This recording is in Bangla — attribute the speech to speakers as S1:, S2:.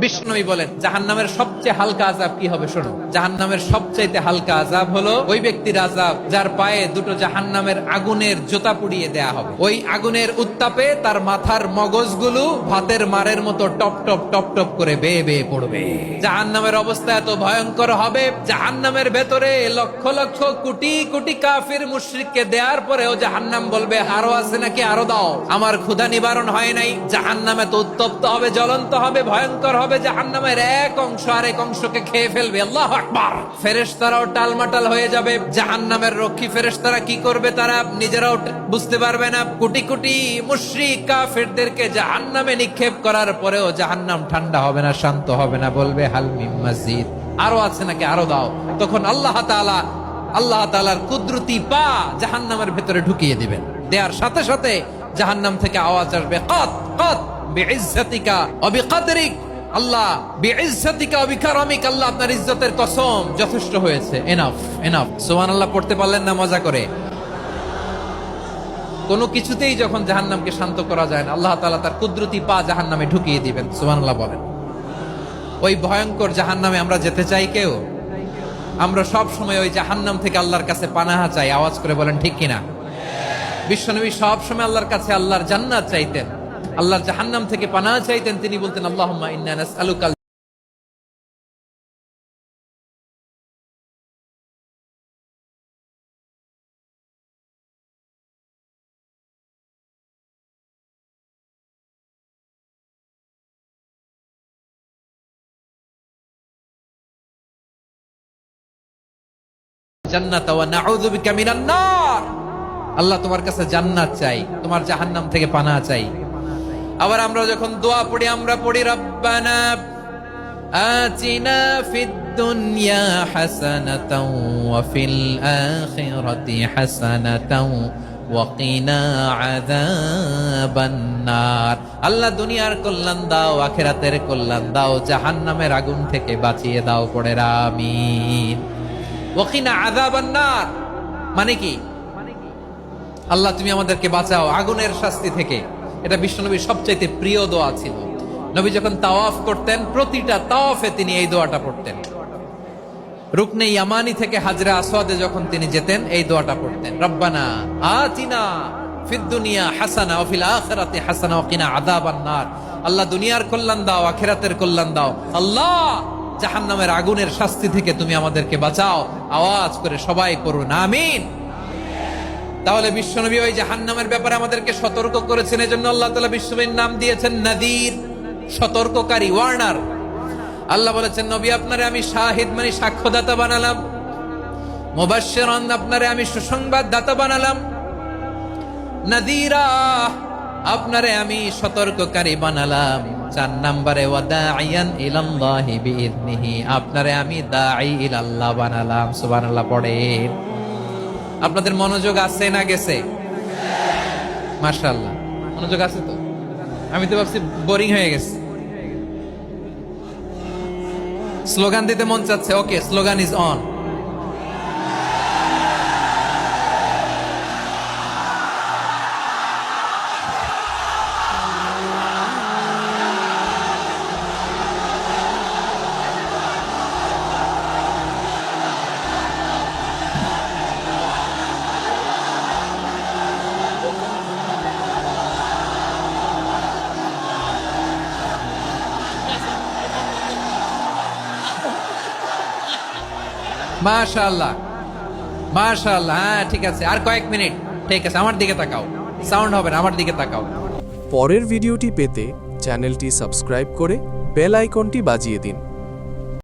S1: বিষ্ণুই বলেন জাহান্নামের সবচেয়ে হালকা আযাব কি হবে শোনো। জাহান্নামের সবচাইতে হালকা আযাব হলো ওই ব্যক্তির আযাব যার পায়ে দুটো জাহান্নামের আগুনের জুতা পুড়িয়ে দেয়া হবে। ওই আগুনের উত্তাপে তার মাথার মগজগুলো ভাতের মারের মতো টপ টপ টপ টপ করে বেয়ে বেয়ে পড়বে। জাহান্নামের অবস্থা এত ভয়ঙ্কর হবে, জাহান্নামের ভেতরে লক্ষ লক্ষ কোটি কোটি কাফির মুশরিককে দেওয়ার পরেও জাহান্নাম বলবে আরো আছে নাকি, আরো দাও, আমার ক্ষুধা নিবারণ হয় নাই। জাহান্নামে তো উত্তপ্ত হবে, জ্বলন্ত হবে, ভয়ঙ্কর হবে। জাহান্নামের এক অংশ আরেক অংশকে খেয়ে ফেলবে। আল্লাহু আকবার। ফেরেশতারাও টালমাটাল হয়ে যাবে। জাহান্নামের রক্ষী ফেরেশতারা কি করবে তারা নিজেরাও বুঝতে পারবে না। কোটি কোটি মুশরিক কাফিরদেরকে জাহান্নামে নিক্ষেপ করার পরেও জাহান্নাম ঠান্ডা হবে না, শান্ত হবে না, বলবে হাল মিন মাজিদ, আরো আছে নাকি, আরো দাও। তখন আল্লাহ তাআলার কুদরতি পা জাহান্নামের ভেতরে ঢুকিয়ে দিবেন। দেওয়ার সাথে সাথে জাহান্নাম থেকে আওয়াজ আসবে কত কত বিইজ্জাতিকা ওয়া বিকদরিক, আল্লাহ বিইজ্জাতিকা ওয়া বিকারামিক, আল্লাহ আপনার ইজ্জতের কসম, যথেষ্ট হয়েছে, এনাফ এনাফ। সুবহানাল্লাহ পড়তে পারলেন না মজা করে? কোনো কিছুতেই যখন জাহান্নামকে শান্ত করা যায় না, আল্লাহ তাআলা তার কুদরতি পা জাহান্নামে ঢুকিয়ে দিবেন। সুবহানাল্লাহ বলেন। ওই ভয়ঙ্কর জাহান্নামে আমরা যেতে চাই কেউ? আমরা সব সময় ওই জাহান্নাম থেকে আল্লাহর কাছে পানাহা চাই। আওয়াজ করে বলেন ঠিক কিনা? বিশ্বনবী সব সময় আল্লাহর কাছে আল্লাহর জান্নাত চাইতেন, আল্লাহর জাহান্নাম থেকে পানাহা চাইতেন। তিনি বলতেন আল্লাহুম্মা ইন্না নাসআলুকা জান্নাত ওয়া নাউযু বিকা মিনান নার, আল্লাহ তোমার কাছে জান্নাত চাই, তোমার জাহান্নাম থেকে পানাহা চাই। আবার আমরা যখন দোয়া পড়ি আমরা পড়ি রব্বানা আতিনা ফিদ দুনিয়া হাসানাতাও ওয়া ফিল আখিরাতি হাসানাতাও ওয়া কিনা আযাবান নার। আল্লাহ দুনিয়ার কল্যাণ দাও, আখিরাতের কল্যাণ দাও, জাহান্নামের আগুন থেকে বাঁচিয়ে দাও। পড়ে আমিন। ওয়া কিনা আযাবান নার মানে কি? আল্লাহ তুমি আমাদেরকে বাঁচাও আগুনের শাস্তি থেকে। এটা বিশ্বনবীর সবচাইতে প্রিয় দোয়া ছিল। নবী যখন তাওয়াফ করতেন প্রতিটা তাওয়াফে তিনি এই দোয়াটা পড়তেন। রুকনে ইয়ামানি থেকে হাজরে আসওয়াদে যখন তিনি যেতেন এই দোয়াটা পড়তেন, রব্বানা আতিনা ফিদ দুনিয়া হাসানা ওয়া ফিল আখিরাতি হাসানা ওয়া কিনা আযাবান নার। আল্লাহ দুনিয়ার কল্যাণ দাও, আখিরাতের কল্যাণ দাও। আল্লাহ জাহান্নামের আগুনের শাস্তি থেকে তুমি আমাদেরকে বাঁচাও। আওয়াজ করে সবাই পড়ুন আমিন। তাহলে বিশ্বনবী ওই জাহান্নামের ব্যাপারে আমাদেরকে সতর্ক করেছেন। এজন্য আল্লাহ তাআলা বিশ্বনবীর নাম দিয়েছেন নাযীর, সতর্ককারী, ওয়ার্নার। আল্লাহ বলেছেন নবী আপনারে আমি শাহিদ মানে সাক্ষ্যদাতা বানালাম, মুবাশশিরান আপনারে আমি সুসংবাদ দাতা বানালাম, নাযীরা আপনারে আমি সতর্ককারী বানালাম। 4 নম্বরে ওয়া দাঈয়ান ইলাল্লাহি বিইذনিহি, আপনারে আমি দাঈ ইলাল্লাহ বানালাম। সুবহানাল্লাহ পড়েন। আপনাদের মনোযোগ আছে না গেছে? মাশাআল্লাহ মনোযোগ আছে তো। আমি তো ভাবছি বোরিং হয়ে গেছে। স্লোগান দিতে মন চাচ্ছে। ওকে, স্লোগান ইজ অন। মাশাআল্লাহ মাশাআল্লাহ। হ্যাঁ ঠিক আছে, আর কয়েক মিনিট। ঠিক আছে, আমার দিকে তাকাও, সাউন্ড হবে না, আমার দিকে তাকাও।
S2: পরের ভিডিওটি পেতে চ্যানেলটি সাবস্ক্রাইব করে বেল আইকনটি বাজিয়ে দিন।